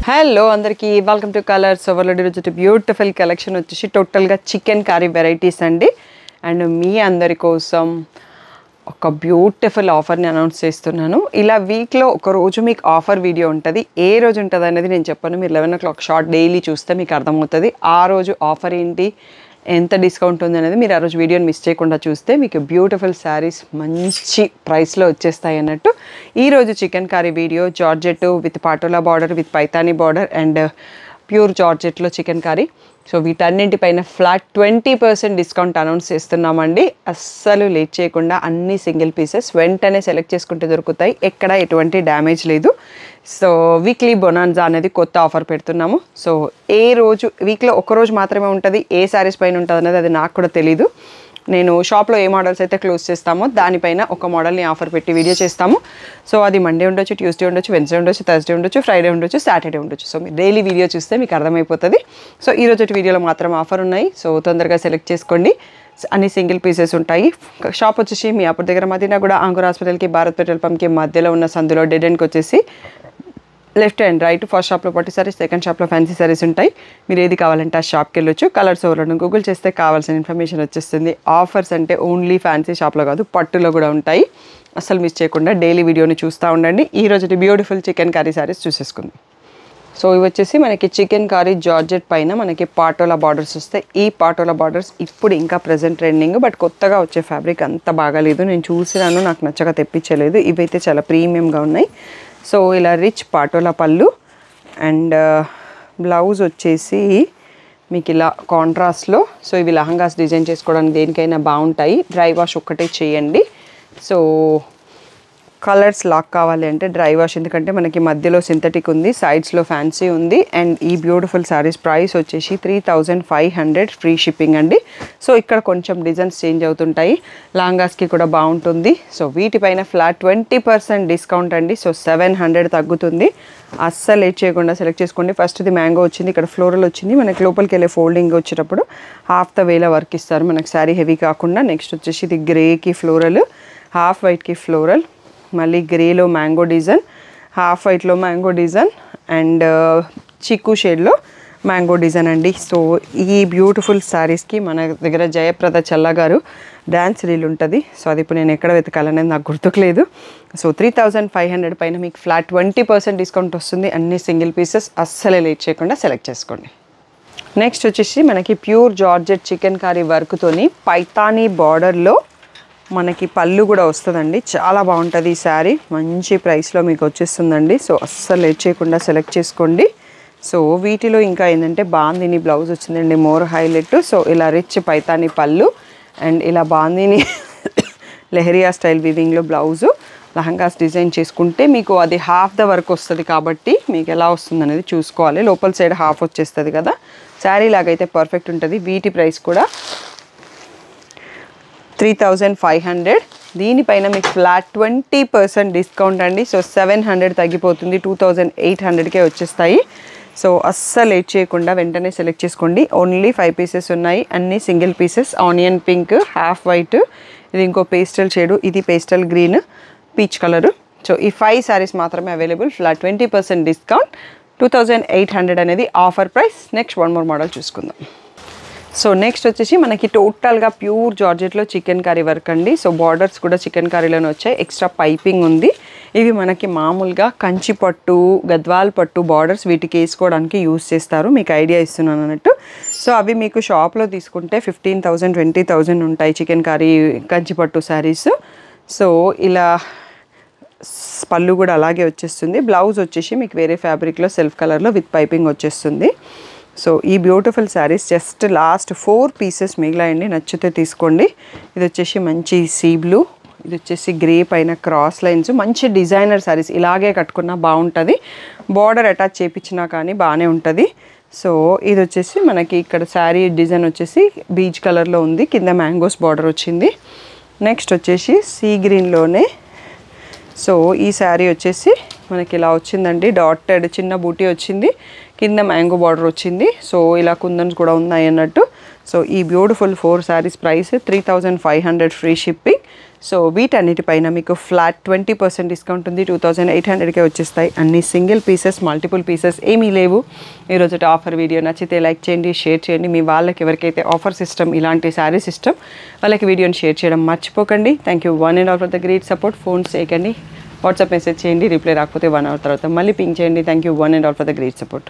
Hello అందరికీ welcome to colours overload. ఈరోజు beautiful collection వచ్చేసి టోటల్గా చికెన్ కర్రీ వెరైటీస్ అండి. అండ్ మీ అందరి కోసం ఒక బ్యూటిఫుల్ ఆఫర్ని అనౌన్స్ చేస్తున్నాను. ఇలా వీక్లో ఒక రోజు మీకు ఆఫర్ వీడియో ఉంటుంది. ఏ రోజు ఉంటుంది అనేది నేను చెప్పాను. మీరు 11 o'clock షార్ట్ డైలీ చూస్తే మీకు అర్థమవుతుంది ఆ రోజు ఆఫర్ ఏంటి, ఎంత డిస్కౌంట్ ఉంది అనేది. మీరు ఆ రోజు వీడియోని మిస్ చేయకుండా చూస్తే మీకు బ్యూటిఫుల్ శారీస్ మంచి ప్రైస్లో వచ్చేస్తాయి అన్నట్టు. ఈరోజు chikankari video georgette with patola border with Paithani border and pure జార్జెట్లో చికెన్ కర్రీ. సో వీటన్నింటిపైన ఫ్లాట్ 20% డిస్కౌంట్ అనౌన్స్ చేస్తున్నామండి. అస్సలు లేట్ చేయకుండా అన్ని సింగిల్ పీసెస్ వెంటనే సెలెక్ట్ చేసుకుంటే దొరుకుతాయి. ఎక్కడ ఎటువంటి డ్యామేజ్ లేదు. సో వీక్లీ బొనాన్జా అనేది కొత్త ఆఫర్ పెడుతున్నాము. సో ఏ రోజు వీక్లో ఒక రోజు మాత్రమే ఉంటుంది, ఏ శారీస్ పైన ఉంటుంది అనేది అది నాకు కూడా తెలీదు. నేను షాప్లో ఏ మోడల్స్ అయితే క్లోజ్ చేస్తామో దానిపైన ఒక మోడల్ని ఆఫర్ పెట్టి వీడియో చేస్తాము. సో అది మండే ఉండొచ్చు, ట్యూస్డే ఉండొచ్చు, వెన్స్డే ఉండొచ్చు, థర్స్డే ఉండొచ్చు, ఫ్రైడే ఉండొచ్చు, సాటర్డే ఉండొచ్చు. సో మీరు డైలీ వీడియో చూస్తే మీకు అర్థమైపోతుంది. సో ఈ రోజు వీడియోలో మాత్రం ఆఫర్ ఉన్నాయి. సో తొందరగా సెలెక్ట్ చేసుకోండి. అన్ని సింగిల్ పీసెస్ ఉంటాయి. షాప్ వచ్చేసి మీ అప్పటి దగ్గర మదీనా కూడా ఆంగూర్ హాస్పిటల్కి భారత్ పెట్రోల్ పంప్కి మధ్యలో ఉన్న సందులో డెడ్ ఎండ్కి వచ్చేసి లెఫ్ట్ అండ్ రైట్. ఫస్ట్ షాప్లో పట్టు సారీస్, సెకండ్ షాప్లో ఫ్యాన్సీ సారీస్ ఉంటాయి. మీరు ఏది కావాలంటే ఆ షాప్కి వెళ్ళొచ్చు. కలర్స్ ఓవర్లోడ్ గూగుల్ చేస్తే కావాల్సిన ఇన్ఫర్మేషన్ వచ్చేస్తుంది. ఆఫర్స్ అంటే ఓన్లీ ఫ్యాన్సీ షాప్లో కాదు, పట్టులో కూడా ఉంటాయి. అసలు మిస్ చేయకుండా డైలీ వీడియోని చూస్తూ ఉండండి. ఈ రోజు బ్యూటిఫుల్ చికెన్ కర్రీ సారీస్ చూసేసుకుందాం. సో ఇవి వచ్చేసి మనకి చికెన్ కర్రీ జార్జెట్ పైన మనకి పాటోలా బార్డర్స్ వస్తాయి. ఈ పాటోలా బార్డర్స్ ఇప్పుడు ఇంకా ప్రజెంట్ ట్రెండింగ్, బట్ కొత్తగా వచ్చే ఫ్యాబ్రిక్ అంత బాగాలేదు. నేను చూసినాను, నాకు నచ్చగా తెప్పించలేదు. ఇవైతే చాలా ప్రీమియంగా ఉన్నాయి. సో ఇలా రిచ్ పాటోలా పళ్ళు అండ్ బ్లౌజ్ వచ్చేసి మీకు ఇలా కాంట్రాస్ట్లో. సో ఇవి లహంగాస్ డిజైన్ చేసుకోవడానికి దేనికైనా బాగుంటాయి. డ్రై వాష్ ఒక్కటే చేయండి. సో కలర్స్ లాక్ కావాలి అంటే డ్రై వాష్, ఎందుకంటే మనకి మధ్యలో సింథటిక్ ఉంది, సైడ్స్లో ఫ్యాన్సీ ఉంది. అండ్ ఈ బ్యూటిఫుల్ శారీస్ ప్రైస్ వచ్చేసి 3500 ఫ్రీ షిప్పింగ్ అండి. సో ఇక్కడ కొంచెం డిజైన్స్ చేంజ్ అవుతుంటాయి. లాంగాస్కి కూడా బాగుంటుంది. సో వీటిపైన ఫ్లాట్ 20% డిస్కౌంట్ అండి. సో 700 తగ్గుతుంది. అస్సలు లేట్ చేయకుండా సెలెక్ట్ చేసుకోండి. ఫస్ట్ ఇది మ్యాంగో వచ్చింది, ఇక్కడ ఫ్లోరల్ వచ్చింది. మనకి లోపలికి వెళ్ళే ఫోల్డింగ్ వచ్చేటప్పుడు హాఫ్ ద వేలో వర్క్ ఇస్తారు మనకి శారీ హెవీ కాకుండా. నెక్స్ట్ వచ్చేసి ఇది గ్రేకి ఫ్లోరల్, హాఫ్ వైట్కి ఫ్లోరల్, మళ్ళీ గ్రేలో మ్యాంగో డిజైన్, హాఫ్ వైట్లో మ్యాంగో డిజైన్ అండ్ చిక్కు షేడ్లో మ్యాంగో డిజైన్ అండి. సో ఈ బ్యూటిఫుల్ శారీస్కి మన దగ్గర జయప్రద చల్లా గారు డ్యాన్స్ రీల్ ఉంటుంది. సో అది ఇప్పుడు నేను ఎక్కడ వెతకాలనేది నాకు గుర్తుకులేదు. సో 3500 పైన మీకు ఫ్లాట్ 20% డిస్కౌంట్ వస్తుంది. అన్ని సింగిల్ పీసెస్. అస్సలే లేట్ చేయకుండా సెలెక్ట్ చేసుకోండి. నెక్స్ట్ వచ్చేసి మనకి ప్యూర్ జార్జెట్ చికెన్ కర్రీ వర్క్తోని పైతానీ బార్డర్లో మనకి పళ్ళు కూడా వస్తుందండి. చాలా బాగుంటుంది ఈ శారీ. మంచి ప్రైస్లో మీకు వచ్చేస్తుందండి. సో అస్సలు లేట్ చేయకుండా సెలెక్ట్ చేసుకోండి. సో వీటిలో ఇంకా ఏంటంటే బాందిని బ్లౌజ్ వచ్చిందండి, మోర్ హైలైట్. సో ఇలా రిచ్ పైతానీ పళ్ళు అండ్ ఇలా బాందిని లెహరియా స్టైల్ వీవింగ్లో బ్లౌజు. లహంగాస్ డిజైన్ చేసుకుంటే మీకు అది హాఫ్ ద వర్క్ వస్తుంది కాబట్టి మీకు ఎలా వస్తుంది అనేది చూసుకోవాలి. లోపల సైడ్ హాఫ్ వచ్చేస్తుంది కదా, శారీ లాగైతే పర్ఫెక్ట్ ఉంటుంది. వీటి ప్రైస్ కూడా 3500. దీనిపైన మీకు ఫ్లాట్ 20% డిస్కౌంట్ అండి. సో 700 తగ్గిపోతుంది, 2800కే వచ్చేస్తాయి. సో అస్సలు లేట్ చేయకుండా వెంటనే సెలెక్ట్ చేసుకోండి. ఓన్లీ 5 పీసెస్ ఉన్నాయి, అన్ని single pieces. Onion pink, half white, ఇది ఇంకో పేస్టల్ షేడు, ఇది pastel green, peach colour. So ఈ 5 శారీస్ మాత్రమే అవైలబుల్. ఫ్లాట్ 20% డిస్కౌంట్, 2800 అనేది offer price. Next one more model చూసుకుందాం. సో నెక్స్ట్ వచ్చేసి మనకి టోటల్గా ప్యూర్ జార్జెట్లో చికెన్ కర్రీ వర్క్ అండి. సో బార్డర్స్ కూడా చికెన్ కర్రీలోనే వచ్చాయి, ఎక్స్ట్రా పైపింగ్ ఉంది. ఇవి మనకి మామూలుగా కంచి పట్టు, గద్వాల్ పట్టు బార్డర్స్ వీటికి వేసుకోవడానికి యూజ్ చేస్తారు. మీకు ఐడియా ఇస్తున్నాను అన్నట్టు. సో అవి మీకు షాప్లో తీసుకుంటే 15,000 20,000 ఉంటాయి చికెన్ కర్రీ కంచి పట్టు శారీస్. సో ఇలా పళ్ళు కూడా అలాగే వచ్చేస్తుంది. బ్లౌజ్ వచ్చేసి మీకు వేరే ఫ్యాబ్రిక్లో సెల్ఫ్ కలర్లో విత్ పైపింగ్ వచ్చేస్తుంది. సో ఈ beautiful saris just last 4 pieces మిగిలాయండి. నచ్చితే తీసుకోండి. ఇది వచ్చేసి మంచి సీ బ్లూ, ఇది వచ్చేసి గ్రే పైన క్రాస్ లైన్స్. మంచి డిజైనర్ శారీస్, ఇలాగే కట్టుకున్నా బాగుంటుంది. బార్డర్ అటాచ్ చేయించినా కానీ బాగానే ఉంటుంది. సో ఇది వచ్చేసి మనకి ఇక్కడ శారీ డిజైన్ వచ్చేసి బీచ్ కలర్లో ఉంది, కింద మ్యాంగోస్ బార్డర్ వచ్చింది. నెక్స్ట్ వచ్చేసి సీ గ్రీన్లోనే. సో ఈ శారీ వచ్చేసి మనకి ఇలా వచ్చిందండి, డాటెడ్ చిన్న బూటీ వచ్చింది, కింద మ్యాంగో బార్డర్ వచ్చింది. సో ఇలా కుందన్స్ కూడా ఉన్నాయి అన్నట్టు. సో ఈ beautiful 4 saris price 3500 free shipping. So వీటన్నిటిపైన మీకు ఫ్లాట్ 20% డిస్కౌంట్ ఉంది. 2800కే వచ్చేస్తాయి. అన్ని సింగిల్ పీసెస్, మల్టిపుల్ పీసెస్ ఏమీ లేవు. ఈరోజు ఆఫర్ వీడియో నచ్చితే లైక్ చేయండి, షేర్ చేయండి. మీ వాళ్ళకి ఎవరికైతే ఆఫర్ సిస్టమ్ ఇలాంటి శారీ సిస్టమ్ వాళ్ళకి వీడియోని షేర్ చేయడం మర్చిపోకండి. Thank you one and all for the great support. Phones చేయకండి, వాట్సాప్ మెసేజ్ చేయండి. రిప్లై రాకపోతే 1 అవర్ తర్వాత మళ్ళీ పింక్ చేయండి. Thank you one and all for the great support.